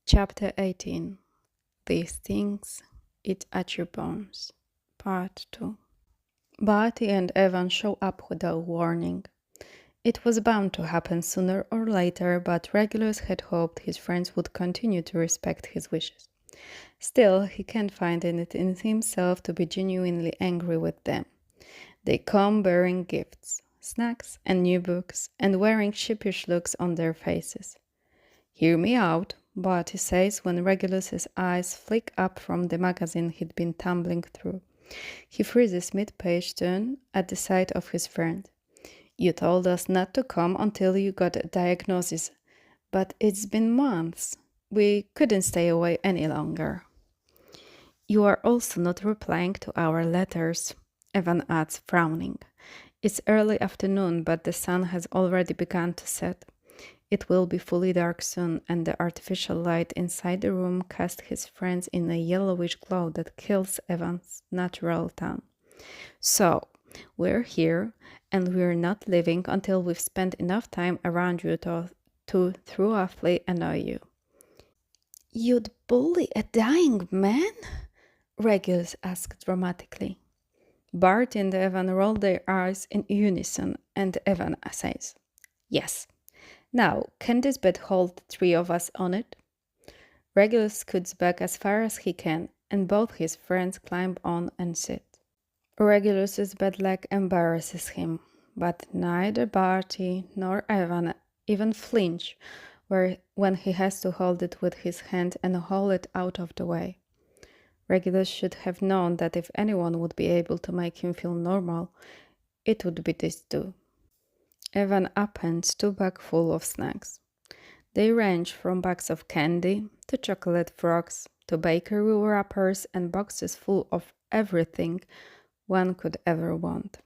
Chapter 18. These things eat at your bones. Part 2. Barty and Evan show up without warning. It was bound to happen sooner or later, but Regulus had hoped his friends would continue to respect his wishes. Still, he can't find it in himself to be genuinely angry with them. They come bearing gifts, snacks, and new books, and wearing sheepish looks on their faces. "Hear me out," Barty says when Regulus's eyes flick up from the magazine he'd been tumbling through. He freezes mid-page turn at the sight of his friend. "You told us not to come until you got a diagnosis, but it's been months. We couldn't stay away any longer." "You are also not replying to our letters," Evan adds, frowning. It's early afternoon, but the sun has already begun to set. It will be fully dark soon, and the artificial light inside the room casts his friends in a yellowish glow that kills Evan's natural tan. "So, we're here, and we're not leaving until we've spent enough time around you to thoroughly annoy you." "You'd bully a dying man?" Regulus asked dramatically. Bart and Evan roll their eyes in unison, and Evan says, "Yes. Now, can this bed hold 3 of us on it?" Regulus scoots back as far as he can, and both his friends climb on and sit. Regulus's bed leg embarrasses him, but neither Barty nor Evan even flinch when he has to hold it with his hand and haul it out of the way. Regulus should have known that if anyone would be able to make him feel normal, it would be these two. Evan appends 2 bags full of snacks. They range from bags of candy to chocolate frogs to bakery wrappers and boxes full of everything one could ever want.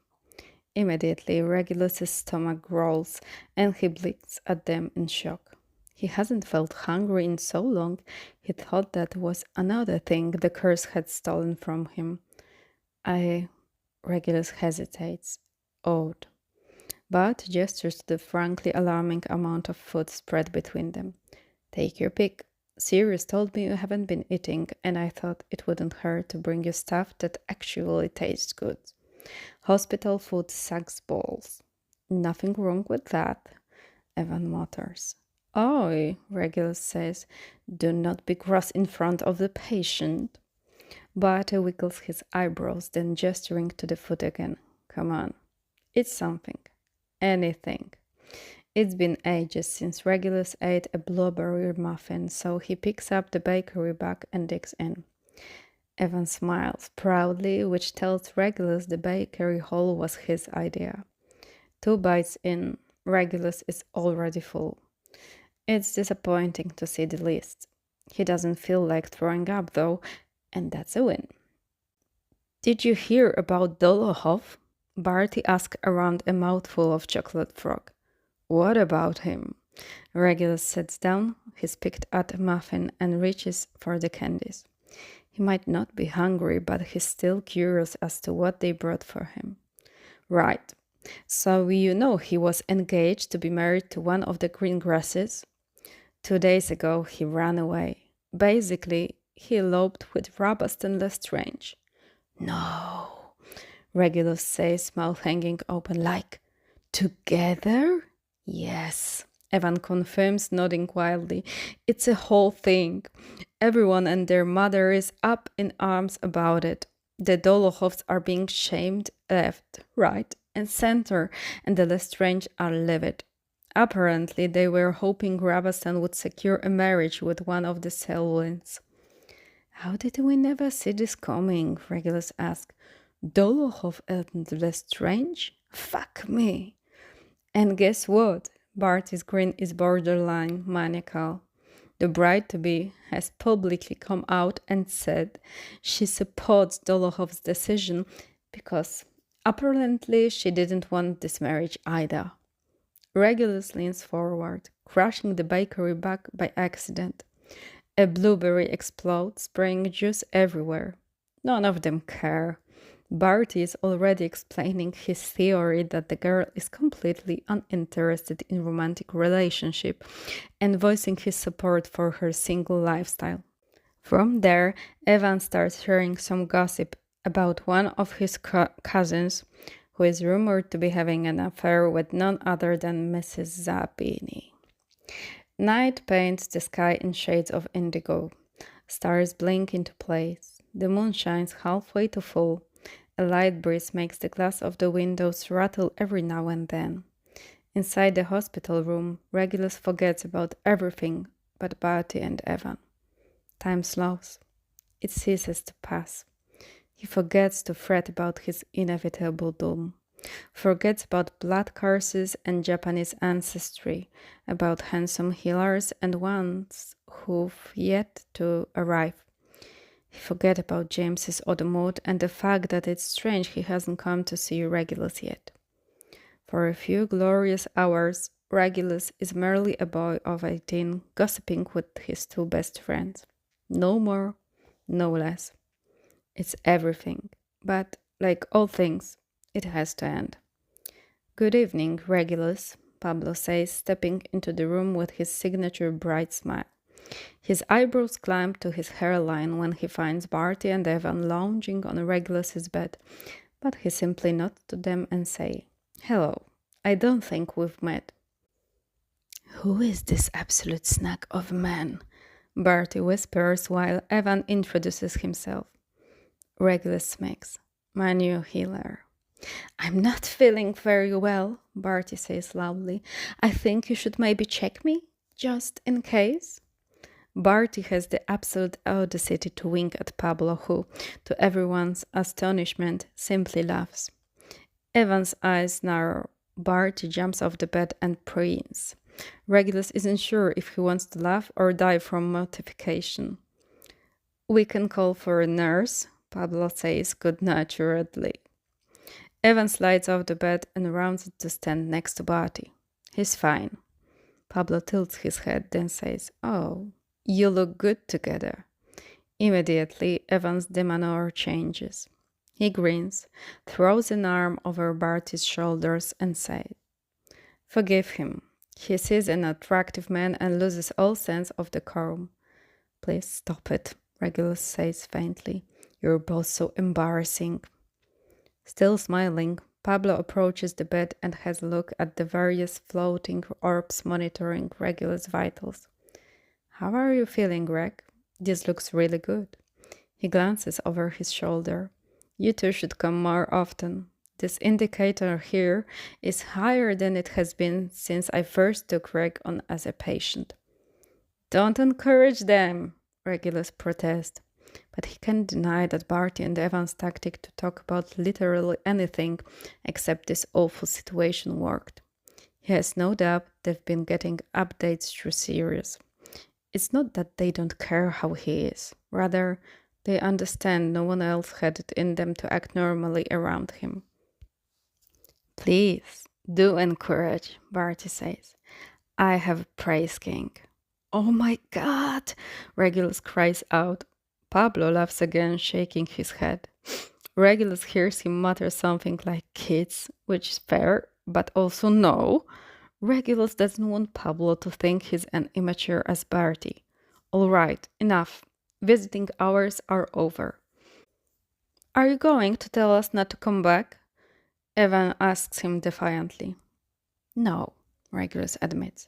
Immediately, Regulus's stomach growls and he blinks at them in shock. He hasn't felt hungry in so long, he thought that was another thing the curse had stolen from him. Regulus hesitates, awed, but gestures to the frankly alarming amount of food spread between them. "Take your pick. Sirius told me you haven't been eating, and I thought it wouldn't hurt to bring you stuff that actually tastes good. Hospital food sucks balls." "Nothing wrong with that," Evan mutters. "Oi," Regulus says, "do not be gross in front of the patient." Barty wiggles his eyebrows, then gesturing to the food again. "Come on, eat something. Anything." It's been ages since Regulus ate a blueberry muffin, so he picks up the bakery bag and digs in. Evan smiles proudly, which tells Regulus the bakery haul was his idea. 2 bites in, Regulus is already full. It's disappointing to see the least. He doesn't feel like throwing up, though, and that's a win. "Did you hear about Dolokhov?" Barty asked around a mouthful of chocolate frog. "What about him?" Regulus sits down, he's picked at a muffin and reaches for the candies. He might not be hungry, but he's still curious as to what they brought for him. "Right. So you know he was engaged to be married to one of the Greengrasses? 2 days ago he ran away. Basically, he eloped with Rabastan Lestrange." "No," Regulus says, mouth hanging open, like, "together?" "Yes," Evan confirms, nodding wildly. "It's a whole thing. Everyone and their mother is up in arms about it. The Dolokhovs are being shamed left, right, and center, and the Lestrange are livid. Apparently, they were hoping Rabastan would secure a marriage with one of the Selwyns." "How did we never see this coming?" Regulus asked. "Dolokhov and Lestrange? Fuck me." And guess what? Barty's grin is borderline maniacal. The bride-to-be has publicly come out and said she supports Dolokhov's decision because apparently she didn't want this marriage either. Regulus leans forward, crushing the bakery bag by accident. A blueberry explodes, spraying juice everywhere. None of them care. Barty is already explaining his theory that the girl is completely uninterested in romantic relationship and voicing his support for her single lifestyle. From there, Evan starts hearing some gossip about one of his cousins who is rumored to be having an affair with none other than Mrs. Zabini. Night paints the sky in shades of indigo. Stars blink into place. The moon shines halfway to full. A light breeze makes the glass of the windows rattle every now and then. Inside the hospital room, Regulus forgets about everything but Bertie and Evan. Time slows. It ceases to pass. He forgets to fret about his inevitable doom. Forgets about blood curses and Japanese ancestry, about handsome healers and ones who've yet to arrive. He forgets about James's odd mood and the fact that it's strange he hasn't come to see Regulus yet. For a few glorious hours, Regulus is merely a boy of 18 gossiping with his two best friends. No more, no less. It's everything, but like all things, it has to end. Good evening, Regulus, Pablo says, stepping into the room with his signature bright smile. His eyebrows climb to his hairline when he finds Barty and Evan lounging on Regulus's bed, but he simply nods to them and says, "Hello, I don't think we've met." "Who is this absolute snack of a man?" Barty whispers while Evan introduces himself. Regulus smirks. "My new healer." "I'm not feeling very well," Barty says loudly. "I think you should maybe check me, just in case." Barty has the absolute audacity to wink at Pablo, who, to everyone's astonishment, simply laughs. Evan's eyes narrow. Barty jumps off the bed and preens. Regulus isn't sure if he wants to laugh or die from mortification. "We can call for a nurse," Pablo says good-naturedly. Evan slides off the bed and rounds to stand next to Barty. "He's fine." Pablo tilts his head, then says, "Oh, you look good together." Immediately, Evan's demeanor changes. He grins, throws an arm over Barty's shoulders, and says, "Forgive him. He sees an attractive man and loses all sense of decorum." "Please stop it," Regulus says faintly. "You're both so embarrassing." Still smiling, Pablo approaches the bed and has a look at the various floating orbs monitoring Regulus' vitals. "How are you feeling, Reg? This looks really good." He glances over his shoulder. "You two should come more often. This indicator here is higher than it has been since I first took Reg on as a patient." "Don't encourage them," Regulus protests. But he can't deny that Barty and Evan's tactic to talk about literally anything except this awful situation worked. He has no doubt they've been getting updates through Sirius. It's not that they don't care how he is. Rather, they understand no one else had it in them to act normally around him. "Please, do encourage," Barty says. "I have a praise king." "Oh my God!" Regulus cries out. Pablo laughs again, shaking his head. Regulus hears him mutter something like "kids," which is fair, but also no. Regulus doesn't want Pablo to think he's an immature as Barty. "All right, enough. Visiting hours are over." "Are you going to tell us not to come back?" Evan asks him defiantly. "No," Regulus admits.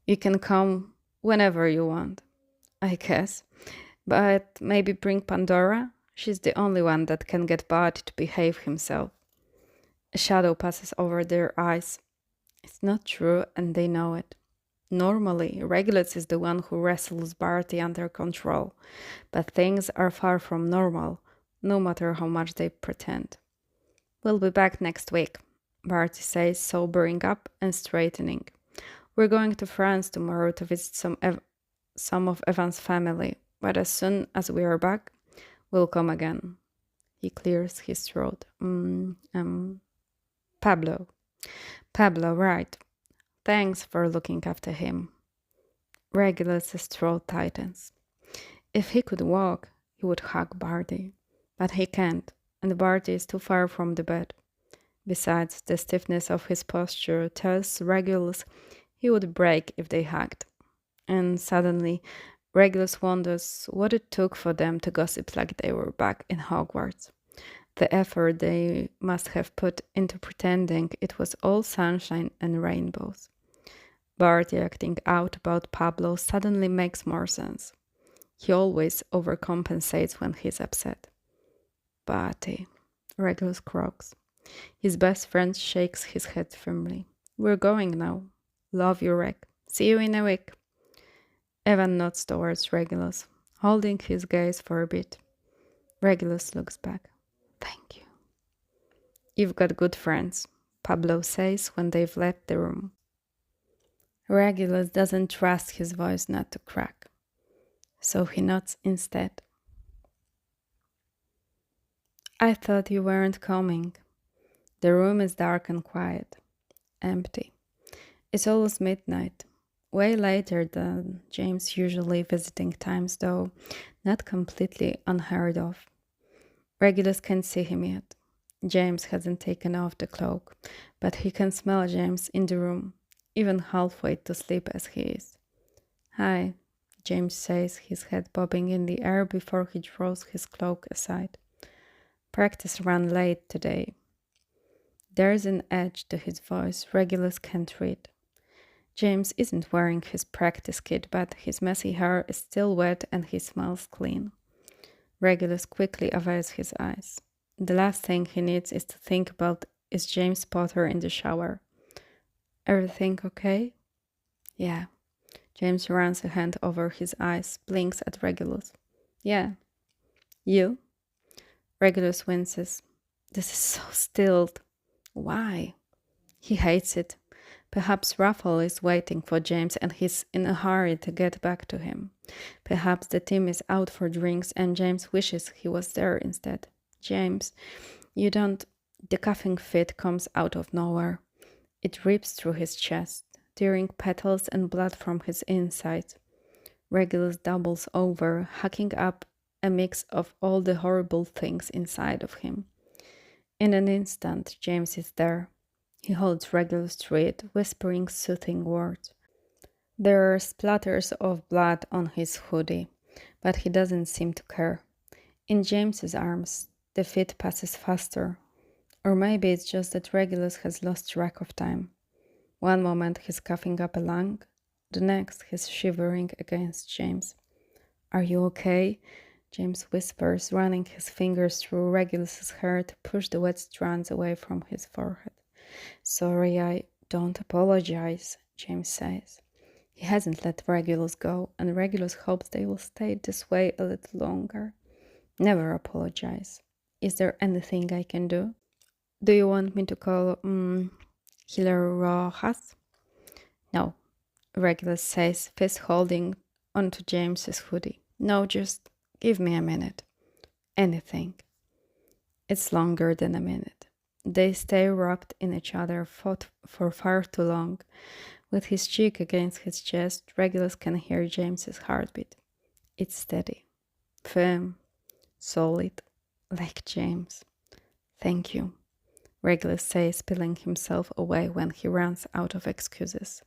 "You can come whenever you want, I guess. But maybe bring Pandora? She's the only one that can get Barty to behave himself." A shadow passes over their eyes. It's not true, and they know it. Normally, Regulus is the one who wrestles Barty under control, but things are far from normal, no matter how much they pretend. "We'll be back next week," Barty says, sobering up and straightening. "We're going to France tomorrow to visit some of Evan's family. But as soon as we are back, we'll come again." He clears his throat. Pablo. "Pablo, right. Thanks for looking after him." Regulus's throat tightens. If he could walk, he would hug Barty. But he can't. and Bart is too far from the bed. Besides, the stiffness of his posture tells Regulus he would break if they hugged. And suddenly, Regulus wonders what it took for them to gossip like they were back in Hogwarts. The effort they must have put into pretending it was all sunshine and rainbows. Bart acting out about Pablo suddenly makes more sense. He always overcompensates when he's upset. Batty, Regulus croaks. His best friend shakes his head firmly. We're going now. Love you, Reg. See you in a week. Evan nods towards Regulus, holding his gaze for a bit. Regulus looks back. Thank you. You've got good friends, Pablo says when they've left the room. Regulus doesn't trust his voice not to crack, so he nods instead. I thought you weren't coming. The room is dark and quiet, empty. It's almost midnight, way later than James' usually visiting times, though not completely unheard of. Regulus can't see him yet. James hasn't taken off the cloak, but he can smell James in the room, even halfway to sleep as he is. Hi, James says, his head bobbing in the air before he throws his cloak aside. Practice ran late today. There's an edge to his voice Regulus can't read. James isn't wearing his practice kit, but his messy hair is still wet and he smells clean. Regulus quickly averts his eyes. The last thing he needs is to think about is James Potter in the shower. Everything okay? Yeah. James runs a hand over his eyes, blinks at Regulus. Yeah. You? Regulus winces. This is so stilled. Why? He hates it. Perhaps Raffle is waiting for James and he's in a hurry to get back to him. Perhaps the team is out for drinks and James wishes he was there instead. James, you don't... The coughing fit comes out of nowhere. It rips through his chest, tearing petals and blood from his insides. Regulus doubles over, hacking up a mix of all the horrible things inside of him. In an instant, James is there. He holds Regulus to it, whispering soothing words. There are splatters of blood on his hoodie, but he doesn't seem to care. In James's arms, the fit passes faster. Or maybe it's just that Regulus has lost track of time. One moment he's coughing up a lung, the next he's shivering against James. Are you okay? James whispers, running his fingers through Regulus's hair to push the wet strands away from his forehead. Sorry, I don't apologize, James says. He hasn't let Regulus go, and Regulus hopes they will stay this way a little longer. Never apologize. Is there anything I can do? Do you want me to call, Healer Rojas? No, Regulus says, fist holding onto James's hoodie. No, just give me a minute. Anything. It's longer than a minute. They stay wrapped in each other for far too long. With his cheek against his chest, Regulus can hear James's heartbeat. It's steady, firm, solid, like James. Thank you, Regulus says, peeling himself away when he runs out of excuses.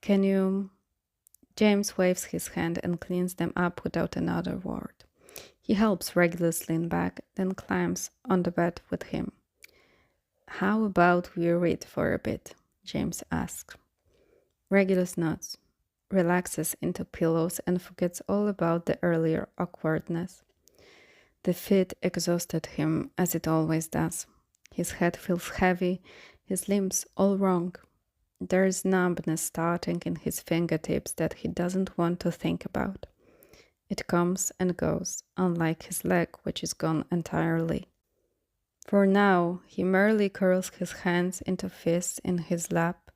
Can you... James waves his hand and cleans them up without another word. He helps Regulus lean back, then climbs on the bed with him. How about we read for a bit? James asks. Regulus nods, relaxes into pillows and forgets all about the earlier awkwardness. The fit exhausted him as it always does. His head feels heavy, his limbs all wrong. There is numbness starting in his fingertips that he doesn't want to think about. It comes and goes, unlike his leg, which is gone entirely. For now, he merely curls his hands into fists in his lap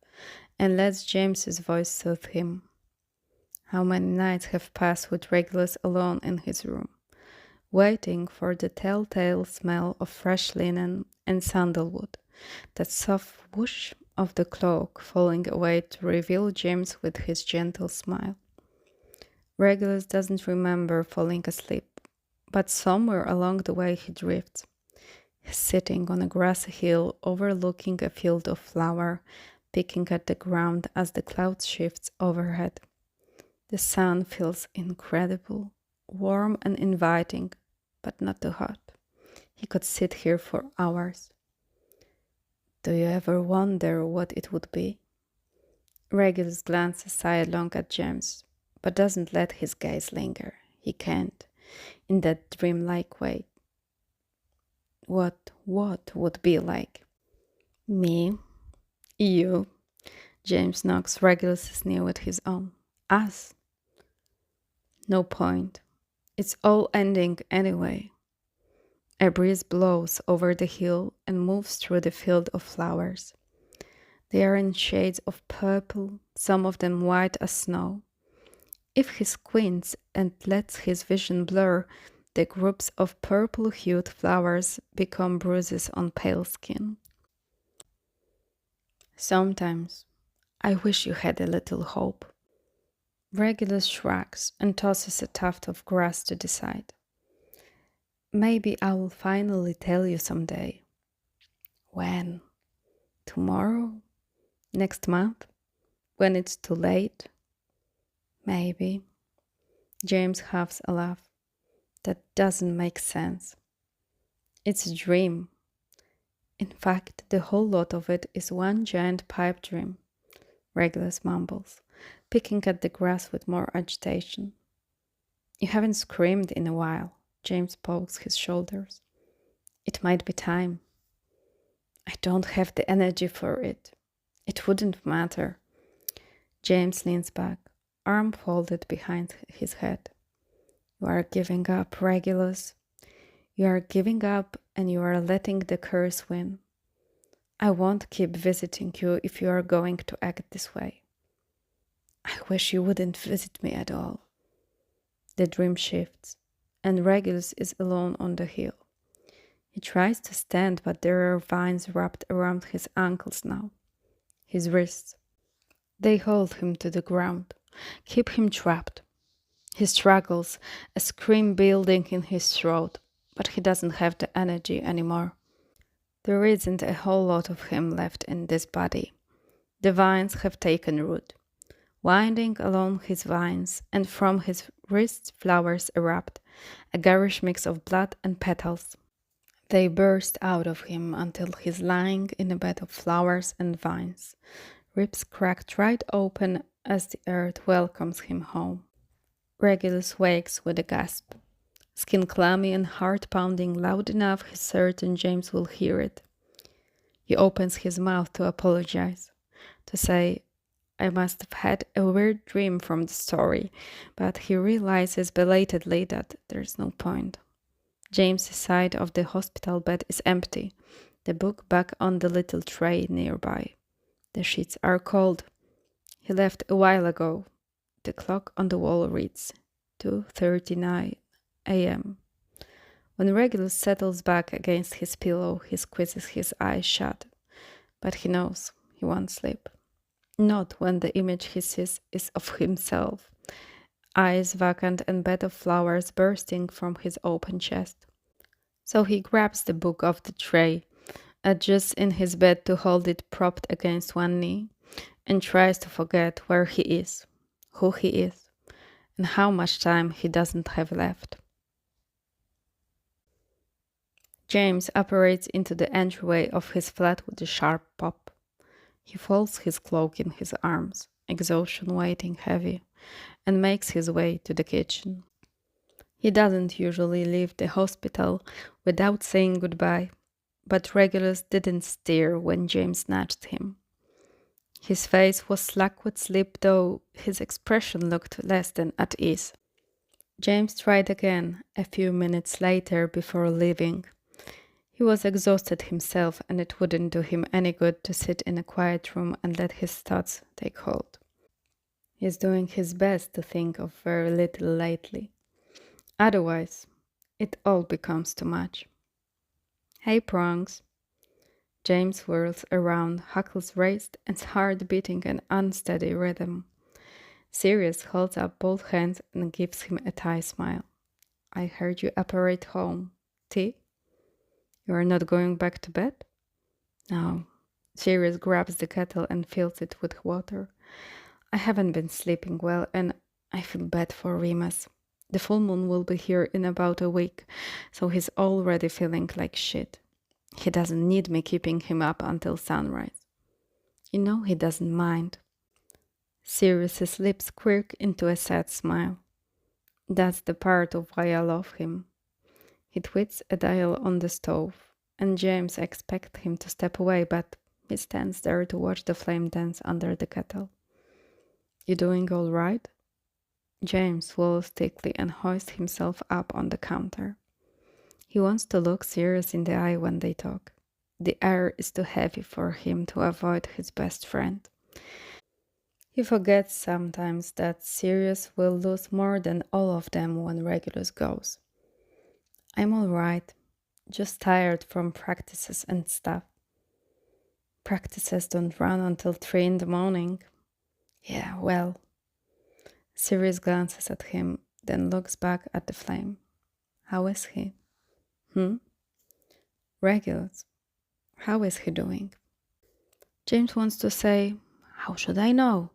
and lets James's voice soothe him. How many nights have passed with Regulus alone in his room, waiting for the telltale smell of fresh linen and sandalwood, that soft whoosh of the cloak falling away to reveal James with his gentle smile. Regulus doesn't remember falling asleep, but somewhere along the way he drifts. sitting on a grassy hill overlooking a field of flower, picking at the ground as the cloud shifts overhead. The sun feels incredible, warm and inviting, but not too hot. He could sit here for hours. Do you ever wonder what it would be? Regulus glances sidelong at James, but doesn't let his gaze linger. He can't, in that dreamlike way. What would be like? Me? You? James knocks Regulus's knee with his own. Us? No point. It's all ending anyway. A breeze blows over the hill and moves through the field of flowers. They are in shades of purple, some of them white as snow. If he squints and lets his vision blur, the groups of purple-hued flowers become bruises on pale skin. Sometimes I wish you had a little hope. Regulus shrugs and tosses a tuft of grass to the side. Maybe I will finally tell you someday. When? Tomorrow? Next month? When it's too late? Maybe. James huffs a laugh. That doesn't make sense. It's a dream. In fact, the whole lot of it is one giant pipe dream, Regulus mumbles, picking at the grass with more agitation. You haven't screamed in a while. James pokes his shoulders. It might be time. I don't have the energy for it. It wouldn't matter. James leans back, arm folded behind his head. You are giving up, Regulus. You are giving up and you are letting the curse win. I won't keep visiting you if you are going to act this way. I wish you wouldn't visit me at all. The dream shifts, and Regulus is alone on the hill. He tries to stand, but there are vines wrapped around his ankles now, his wrists. They hold him to the ground, keep him trapped. He struggles, a scream building in his throat, but he doesn't have the energy anymore. There isn't a whole lot of him left in this body. The vines have taken root, winding along his vines, and from his wrists flowers erupt, a garish mix of blood and petals. They burst out of him until he's lying in a bed of flowers and vines, ribs cracked right open as the earth welcomes him home. Regulus wakes with a gasp, skin clammy and heart pounding loud enough he's certain James will hear it. He opens his mouth to apologize, to say, I must have had a weird dream from the story, but he realizes belatedly that there's no point. James's side of the hospital bed is empty, the book back on the little tray nearby. The sheets are cold. He left a while ago. The clock on the wall reads 2:39 a.m. When Regulus settles back against his pillow, he squeezes his eyes shut. But he knows he won't sleep. Not when the image he sees is of himself, eyes vacant and bed of flowers bursting from his open chest. So he grabs the book off the tray, adjusts in his bed to hold it propped against one knee, and tries to forget where he is, who he is, and how much time he doesn't have left. James operates into the entryway of his flat with a sharp pop. He folds his cloak in his arms, exhaustion weighing heavy, and makes his way to the kitchen. He doesn't usually leave the hospital without saying goodbye, but Regulus didn't stir when James nudged him. His face was slack with sleep, though his expression looked less than at ease. James tried again a few minutes later before leaving. He was exhausted himself, and it wouldn't do him any good to sit in a quiet room and let his thoughts take hold. He's doing his best to think of very little lately. Otherwise, it all becomes too much. Hey, Prongs. James whirls around, hackles raised and heart beating an unsteady rhythm. Sirius holds up both hands and gives him a tight smile. I heard you operate home. Tea? You are not going back to bed? No. Sirius grabs the kettle and fills it with water. I haven't been sleeping well and I feel bad for Remus. The full moon will be here in about a week, so he's already feeling like shit. He doesn't need me keeping him up until sunrise. You know he doesn't mind. Sirius's lips quirk into a sad smile. That's the part of why I love him. He twits a dial on the stove, and James expects him to step away, but he stands there to watch the flame dance under the kettle. You doing all right? James swallows thickly and hoists himself up on the counter. He wants to look Sirius in the eye when they talk. The air is too heavy for him to avoid his best friend. He forgets sometimes that Sirius will lose more than all of them when Regulus goes. I'm all right, just tired from practices and stuff. Practices don't run until 3 in the morning. Yeah, well. Sirius glances at him, then looks back at the flame. How is he? Regulus. How is he doing? James wants to say, how should I know?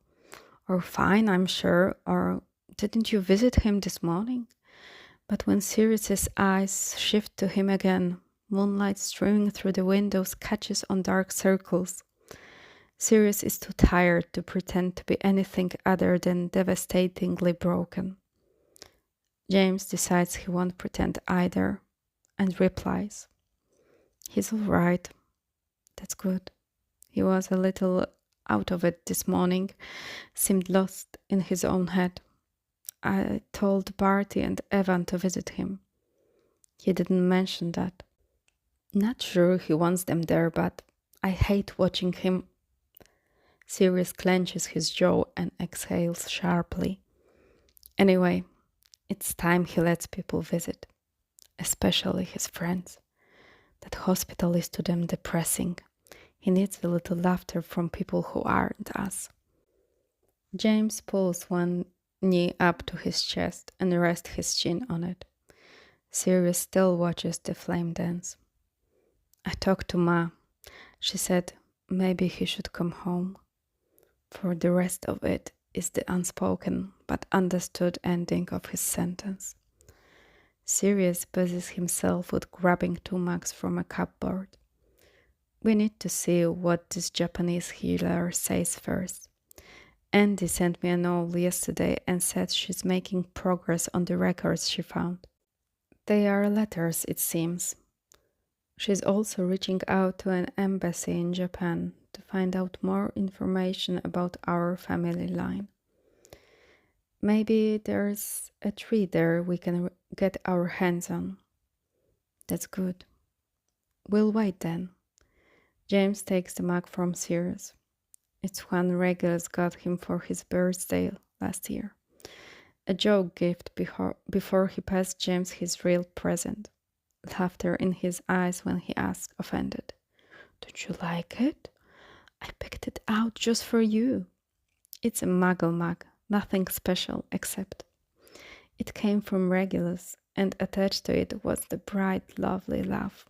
Or fine, I'm sure, or didn't you visit him this morning? But when Sirius's eyes shift to him again, moonlight streaming through the windows catches on dark circles. Sirius is too tired to pretend to be anything other than devastatingly broken. James decides he won't pretend either, and replies, he's all right. That's good. He was a little out of it this morning, seemed lost in his own head. I told Barty and Evan to visit him. He didn't mention that. Not sure he wants them there, but I hate watching him. Sirius clenches his jaw and exhales sharply. Anyway, it's time he lets people visit, especially his friends. That hospital is to them depressing. He needs a little laughter from people who aren't us. James pulls one knee up to his chest and rests his chin on it. Sirius still watches the flame dance. I talked to Ma. She said maybe he should come home. For the rest of it is the unspoken but understood ending of his sentence. Sirius busies himself with grabbing 2 mugs from a cupboard. We need to see what this Japanese healer says first. Andy sent me a note yesterday and said she's making progress on the records she found. They are letters, it seems. She's also reaching out to an embassy in Japan to find out more information about our family line. Maybe there's a tree there we can get our hands on. That's good. We'll wait then. James takes the mug from Sirius. It's one Regulus got him for his birthday last year. A joke gift before he passed James his real present. Laughter in his eyes when he asked, offended, Don't you like it? I picked it out just for you. It's a muggle mug, nothing special except. It came from Regulus, and attached to it was the bright, lovely laugh.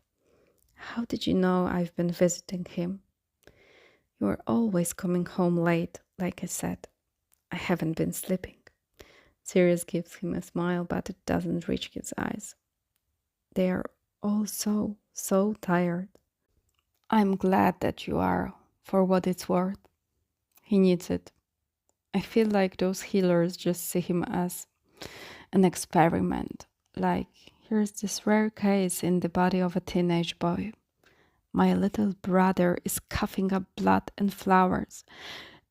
How did you know I've been visiting him? You are always coming home late, like I said. I haven't been sleeping. Sirius gives him a smile, but it doesn't reach his eyes. They are all so tired. I'm glad that you are, for what it's worth. He needs it. I feel like those healers just see him as an experiment. Like, here's this rare case in the body of a teenage boy. My little brother is coughing up blood and flowers,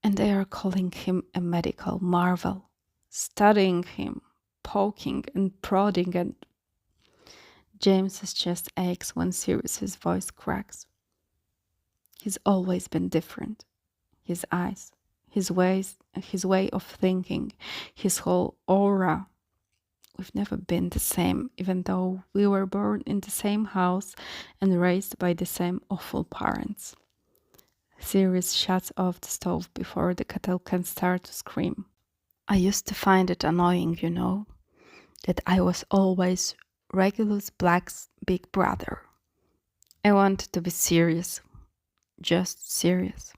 and they are calling him a medical marvel, studying him, poking and prodding, and James's chest aches when Sirius's voice cracks. He's always been different. His eyes, his way of thinking, his whole aura. We've never been the same, even though we were born in the same house and raised by the same awful parents. Sirius shuts off the stove before the kettle can start to scream. I used to find it annoying, that I was always Regulus Black's big brother. I want to be serious, just serious.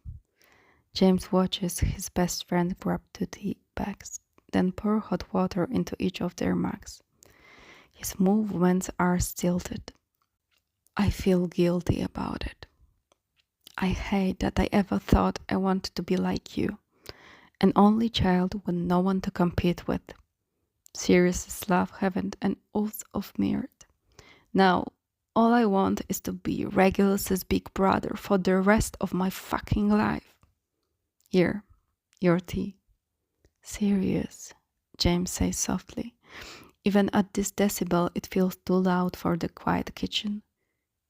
James watches his best friend grab 2 tea bags, then pour hot water into each of their mugs. His movements are stilted. I feel guilty about it. I hate that I ever thought I wanted to be like you, an only child with no one to compete with. Sirius's love heaven and oaths of merit. Now, all I want is to be Regulus's big brother for the rest of my fucking life. Here, your tea. Sirius, James says softly. Even at this decibel, it feels too loud for the quiet kitchen.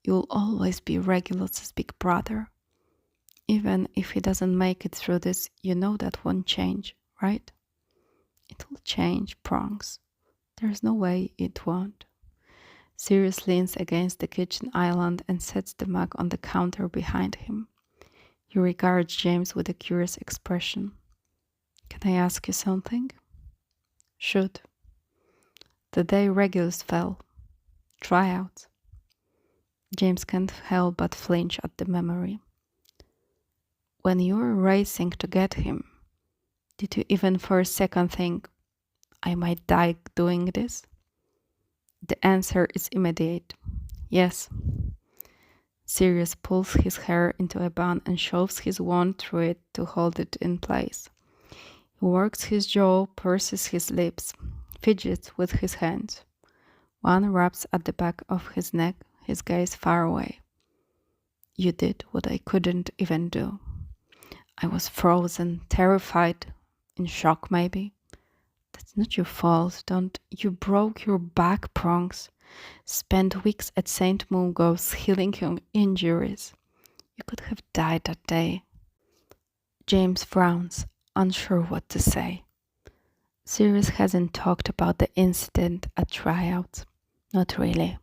You'll always be Regulus's big brother. Even if he doesn't make it through this, you know that won't change, right? It will change, Prongs. There's no way it won't. Sirius leans against the kitchen island and sets the mug on the counter behind him. He regards James with a curious expression. Can I ask you something? Shoot. The day Regulus fell. Tryouts. James can't help but flinch at the memory. When you were racing to get him, did you even for a second think, I might die doing this? The answer is immediate. Yes. Sirius pulls his hair into a bun and shoves his wand through it to hold it in place. He works his jaw, purses his lips, fidgets with his hands. One rubs at the back of his neck, his gaze far away. You did what I couldn't even do. I was frozen, terrified, in shock maybe. That's not your fault, don't. You broke your back, Prongs. Spent weeks at St. Mungo's healing your injuries. You could have died that day. James frowns, unsure what to say. Sirius hasn't talked about the incident at tryouts. Not really.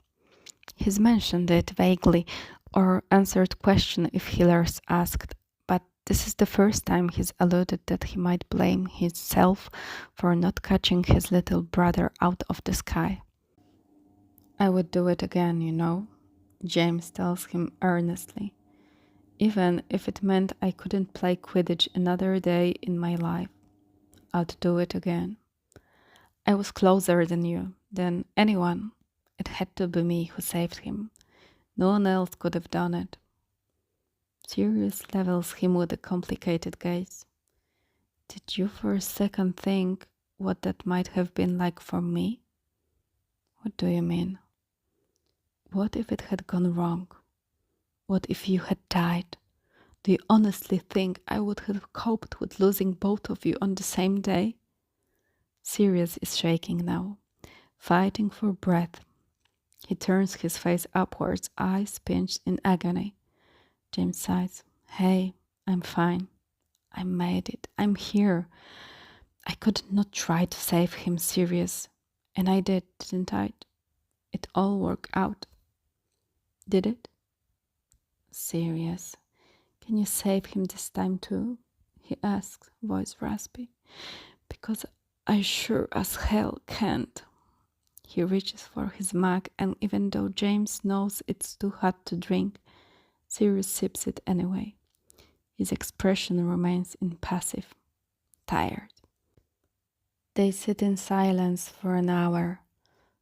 He's mentioned it vaguely or answered questions if healers asked, but this is the first time he's alluded that he might blame himself for not catching his little brother out of the sky. I would do it again, you know, James tells him earnestly, even if it meant I couldn't play Quidditch another day in my life. I'd do it again. I was closer than you, than anyone. It had to be me who saved him. No one else could have done it. Sirius levels him with a complicated gaze. Did you for a second think what that might have been like for me? What do you mean? What if it had gone wrong? What if you had died? Do you honestly think I would have coped with losing both of you on the same day? Sirius is shaking now, fighting for breath. He turns his face upwards, eyes pinched in agony. James sighs. Hey, I'm fine. I made it. I'm here. I could not try to save him, Sirius. And I did, didn't I? It all worked out. Did it? Sirius, can you save him this time too? He asks, voice raspy. Because I sure as hell can't. He reaches for his mug, and even though James knows it's too hot to drink, Sirius sips it anyway. His expression remains impassive, tired. They sit in silence for an hour,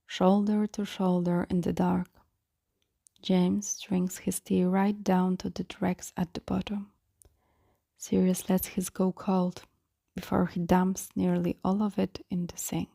shoulder to shoulder in the dark. James drinks his tea right down to the dregs at the bottom. Sirius lets his go cold before he dumps nearly all of it in the sink.